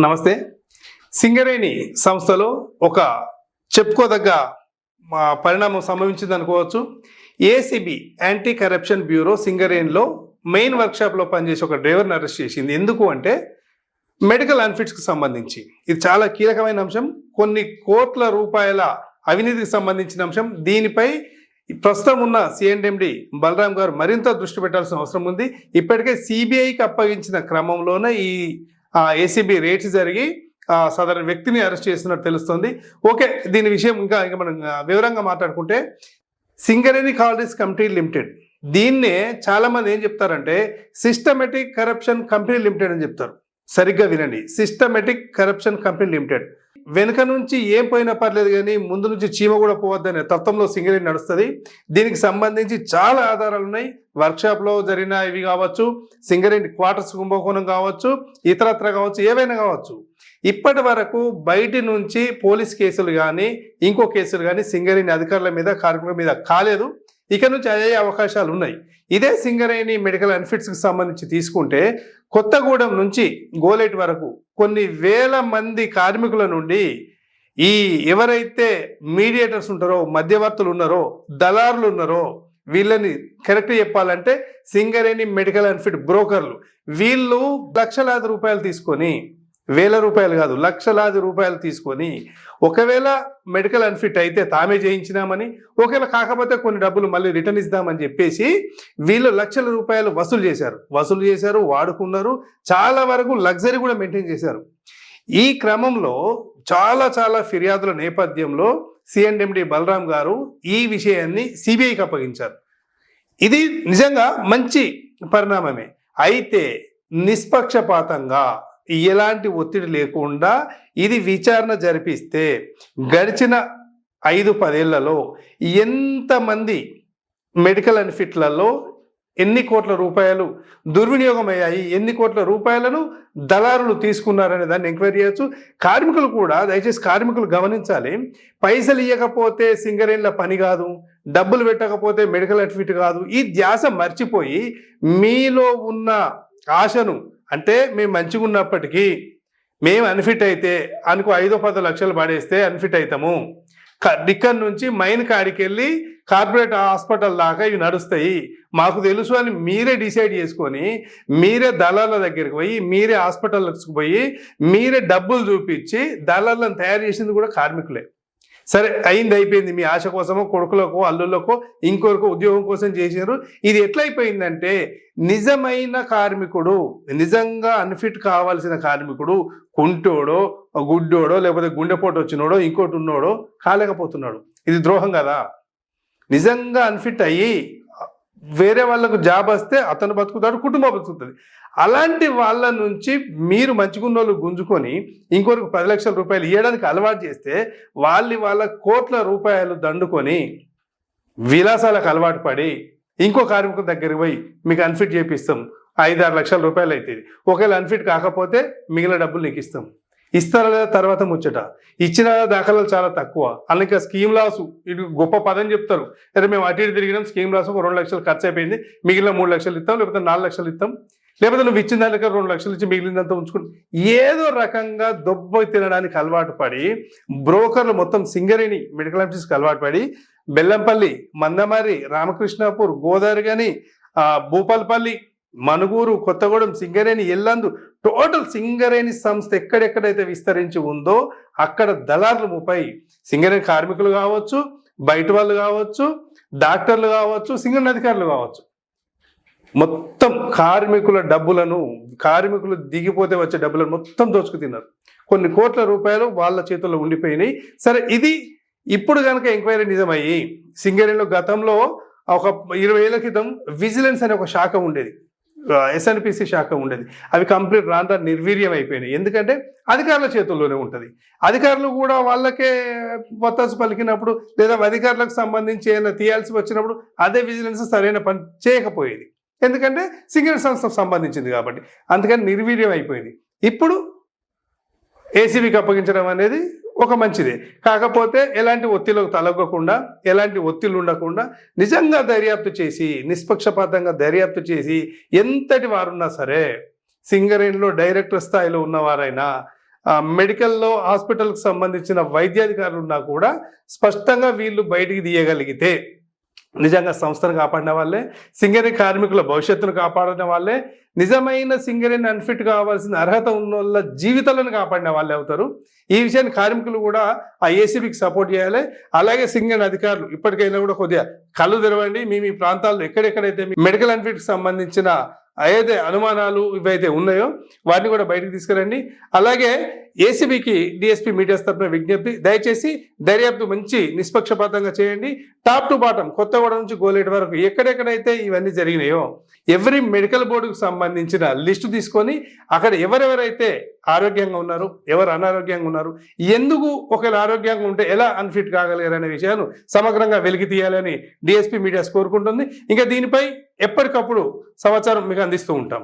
నమస్తే. సింగరేణి సంస్థలో ఒక చెప్పుకోదగ్గ పరిణామం సంభవించింది అనుకోవచ్చు. ఏసీబీ యాంటీ కరప్షన్ బ్యూరో సింగరేణిలో మెయిన్ వర్క్షాప్లో పనిచేసి ఒక డ్రైవర్ని అరెస్ట్ చేసింది. ఎందుకు అంటే మెడికల్ అన్ఫిట్స్కి సంబంధించి. ఇది చాలా కీలకమైన అంశం, కొన్ని కోట్ల రూపాయల అవినీతికి సంబంధించిన అంశం. దీనిపై ప్రస్తుతం ఉన్న సిఎండి బలరాం గారు మరింత దృష్టి పెట్టాల్సిన అవసరం ఉంది. ఇప్పటికే సిబిఐకి అప్పగించిన క్రమంలోనే ఈ ఏసీబీ రేట్స్ జరిగి సాధారణ వ్యక్తిని అరెస్ట్ చేస్తున్నట్టు తెలుస్తుంది. ఓకే, దీని విషయం ఇంకా మనం వివరంగా మాట్లాడుకుంటే, సింగరేణి కాలరీస్ కంపెనీ లిమిటెడ్, దీన్నే చాలా మంది ఏం చెప్తారంటే సిస్టమేటిక్ కరప్షన్ కంపెనీ లిమిటెడ్ అని చెప్తారు. సరిగ్గా వినండి, సిస్టమేటిక్ కరప్షన్ కంపెనీ లిమిటెడ్. వెనుక నుంచి ఏం పోయినా పర్లేదు కానీ ముందు నుంచి చీమ కూడా పోవద్దనే తత్వంలో సింగరేణి నడుస్తుంది. దీనికి సంబంధించి చాలా ఆధారాలు ఉన్నాయి. వర్క్షాప్లో జరిగిన ఇవి కావచ్చు, సింగరేణి క్వార్టర్స్ కుంభకోణం కావచ్చు, ఇతరత్ర కావచ్చు, ఏవైనా కావచ్చు. ఇప్పటి వరకు బయటి నుంచి పోలీస్ కేసులు కానీ ఇంకో కేసులు కానీ సింగరేణి అధికారుల మీద కార్మికుల మీద కాలేదు. ఇక నుంచి అయ్యే అవకాశాలు ఉన్నాయి. ఇదే సింగరేణి మెడికల్ అన్ఫిట్స్కి సంబంధించి తీసుకుంటే, కొత్తగూడెం నుంచి గోలేట్ వరకు కొన్ని వేల మంది కార్మికుల నుండి ఈ ఎవరైతే మీడియేటర్స్ ఉంటారో, మధ్యవర్తులు ఉన్నారో, దళారులు ఉన్నారో, వీళ్ళని కరెక్ట్ చెప్పాలంటే సింగరేణి మెడికల్ అన్ఫిట్ బ్రోకర్లు, వీళ్ళు లక్షలాది రూపాయలు తీసుకొని, వేల రూపాయలు కాదు లక్షలాది రూపాయలు తీసుకొని, ఒకవేళ మెడికల్ అన్ఫిట్ అయితే తామే చేయించినామని, ఒకవేళ కాకపోతే కొన్ని డబ్బులు మళ్ళీ రిటర్న్ ఇద్దామని చెప్పేసి వీళ్ళు లక్షల రూపాయలు వసూలు చేశారు, వాడుకున్నారు. చాలా వరకు లగ్జరీ కూడా మెయింటైన్ చేశారు. ఈ క్రమంలో చాలా ఫిర్యాదుల నేపథ్యంలో సిఎండి బలరాం గారు ఈ విషయాన్ని సిబిఐకి అప్పగించారు. ఇది నిజంగా మంచి పరిణామమే. అయితే నిష్పక్షపాతంగా, ఎలాంటి ఒత్తిడి లేకుండా ఇది విచారణ జరిపిస్తే గడిచిన 5-10 ఏళ్లలో ఎంతమంది మెడికల్ అన్ఫిట్లలో ఎన్ని కోట్ల రూపాయలు దుర్వినియోగం అయ్యాయి, ఎన్ని కోట్ల రూపాయలను దళారులు తీసుకున్నారనే దాన్ని ఎంక్వైరీ చేయొచ్చు. కార్మికులు కూడా, దయచేసి కార్మికులు గమనించాలి, పైసలు ఇవ్వకపోతే సింగరేణిల పని కాదు, డబ్బులు పెట్టకపోతే మెడికల్ అన్ఫిట్ కాదు, ఈ ధ్యాస మర్చిపోయి మీలో ఉన్న ఆశను, అంటే మేము మంచిగా ఉన్నప్పటికీ మేము అన్ఫిట్ అయితే అనుకో 5-10 లక్షలు పడేస్తే అన్ఫిట్ అవుతాము, ఇక్కడ నుంచి మైన్ కాడికి వెళ్ళి కార్పొరేట్ హాస్పిటల్ దాకా ఇవి నడుస్తాయి మాకు తెలుసు అని మీరే డిసైడ్ చేసుకొని, మీరే దళాల దగ్గరికి పోయి, మీరే హాస్పిటల్కి పోయి, మీరే డబ్బులు చూపించి దళాలను తయారు చేసింది కూడా కార్మికులే. సరే, అయిపోయింది, మీ ఆశ కోసమో, కొడుకులకో, అల్లుళ్ళకో, ఇంకొకరికో ఉద్యోగం కోసం చేశారు. ఇది ఎట్లయిపోయిందంటే, నిజమైన కార్మికుడు, నిజంగా అన్ఫిట్ కావాల్సిన కార్మికుడు, కుంటోడో, గుడ్డోడో, లేకపోతే గుండెపోటు వచ్చినోడో, ఇంకోటి ఉన్నోడో కాలేకపోతున్నాడు. ఇది ద్రోహం కదా. నిజంగా అన్ఫిట్ అయ్యి వేరే వాళ్ళకు జాబ్ వస్తే అతను బతుకుతాడు, కుటుంబం బతుకుతుంది. అలాంటి వాళ్ళ నుంచి మీరు మంచిగున్నోళ్ళు గుంజుకొని ఇంకొకరికి 10 లక్షల రూపాయలు ఇవ్వడానికి అలవాటు చేస్తే, వాళ్ళ కోట్ల రూపాయలు దండుకొని విలాసాలకు అలవాటు పడి ఇంకో కార్మికుల దగ్గరికి పోయి మీకు అన్ఫిట్ చేపిస్తాం, 5-6 లక్షల రూపాయలు అవుతుంది, ఒకవేళ అన్ఫిట్ కాకపోతే మిగిలిన డబ్బులు నీకు ఇస్తాం. ఇస్తారా లేదా తర్వాత ముచ్చట. ఇచ్చిన దాఖలాలు చాలా తక్కువ. అలాగే స్కీమ్ లాస్, ఇటు గొప్ప పదం చెప్తారు, అరే మేము అటు ఇటు తిరిగినాం, స్కీమ్ లాస్ 2 లక్షలు ఖర్చు అయిపోయింది, మిగిలిన 3 లక్షలు ఇస్తాం, లేకపోతే 4 లక్షలు ఇస్తాం, లేకపోతే నువ్వు ఇచ్చిన దానికి 2 లక్షలు ఇచ్చి మిగిలినంత ఉంచుకుంటు, ఏదో రకంగా దొబ్బ తినడానికి అలవాటు పడి బ్రోకర్లు మొత్తం సింగరేణి మెడికల్ ఆఫీస్కి అలవాటు పడి బెల్లంపల్లి, మందమారి, రామకృష్ణాపూర్, గోదావరిగని, భూపాలపల్లి, మనుగూరు, కొత్తగూడెం, సింగరేణి, ఎల్లందు, టోటల్ సింగరేణి సంస్థ ఎక్కడెక్కడైతే విస్తరించి ఉందో అక్కడ దళారులు 30, సింగరేణి కార్మికులు కావచ్చు, బయట వాళ్ళు కావచ్చు, డాక్టర్లు కావచ్చు, సింగరేణి అధికారులు కావచ్చు, మొత్తం కార్మికుల డబ్బులను, కార్మికులు దిగిపోతే వచ్చే డబ్బులను మొత్తం దోచుకు తిన్నారు. కొన్ని కోట్ల రూపాయలు వాళ్ళ చేతుల్లో ఉండిపోయినాయి. సరే, ఇది ఇప్పుడు కనుక ఎంక్వైరీ నిజమయ్యి, సింగరేణిలో గతంలో ఒక 20 ఏళ్ల క్రితం విజిలెన్స్ అనే ఒక శాఖ ఉండేది, ఎస్ఎన్పిసి శాఖ ఉండేది. అవి కంప్లీట్ రాను నిర్వీర్యం అయిపోయినాయి. ఎందుకంటే అధికారుల చేతుల్లోనే ఉంటుంది. అధికారులు కూడా వాళ్ళకే వత్తాసు పలికినప్పుడు, లేదా అధికారులకు సంబంధించి ఏమైనా తీయాల్సి వచ్చినప్పుడు అదే విజిలెన్స్ సరైన పని చేయకపోయేది. ఎందుకంటే సింగరేణి సంస్థకు సంబంధించింది కాబట్టి, అందుకని నిర్వీర్యం అయిపోయింది. ఇప్పుడు ఏసీబీకి అప్పగించడం అనేది ఒక మంచిదే. కాకపోతే ఎలాంటి ఒత్తిళ్లకు తలగకుండా, ఎలాంటి ఒత్తిళ్లు ఉండకుండా నిజంగా దర్యాప్తు చేసి, నిష్పక్షపాతంగా దర్యాప్తు చేసి, ఎంతటి వారున్నా సరే, సింగరేణిలో డైరెక్టర్ స్థాయిలో ఉన్నవారైనా, మెడికల్లో హాస్పిటల్కి సంబంధించిన వైద్యాధికారులు ఉన్నా కూడా స్పష్టంగా వీళ్ళు బయటికి తీయగలిగితే నిజంగా సంస్థను కాపాడిన వాళ్ళే, సింగరేణి కార్మికుల భవిష్యత్తును కాపాడిన వాళ్ళే, నిజమైన సింగరేణి అన్ఫిట్ కావాల్సిన అర్హత ఉన్న వాళ్ళ జీవితాలను కాపాడిన వాళ్ళే అవుతారు. ఈ విషయాన్ని కార్మికులు కూడా ఆ ఏసీబీకి సపోర్ట్ చేయాలి. అలాగే సింగరేణి అధికారులు ఇప్పటికైనా కూడా కొద్దిగా కళ్ళు తెరవండి. మీ ప్రాంతాల్లో ఎక్కడెక్కడైతే మెడికల్ అన్ఫిట్కి సంబంధించిన ఏదైతే అనుమానాలు ఇవైతే ఉన్నాయో వాటిని కూడా బయటకు తీసుకురండి. అలాగే ఏసీబీకి డిఎస్పీ మీడియాస్ తరపున విజ్ఞప్తి, దయచేసి దర్యాప్తు మంచి నిష్పక్షపాతంగా చేయండి. టాప్ టు బాటం కొత్తగూడ నుంచి గోలేటి వరకు ఎక్కడెక్కడైతే ఇవన్నీ జరిగినాయో ఎవ్రీ మెడికల్ బోర్డుకు సంబంధించిన లిస్టు తీసుకొని అక్కడ ఎవరెవరైతే ఆరోగ్యంగా ఉన్నారు, ఎవరు అనారోగ్యంగా ఉన్నారు, ఎందుకు ఒకవేళ ఆరోగ్యంగా ఉంటే ఎలా అన్ఫిట్ కాగలిగారు అనే విషయాన్ని సమగ్రంగా వెలికి తీయాలని డిఎస్పీ మీడియాస్ కోరుకుంటుంది. ఇంకా దీనిపై ఎప్పటికప్పుడు సమాచారం మీకు అందిస్తూ ఉంటాం.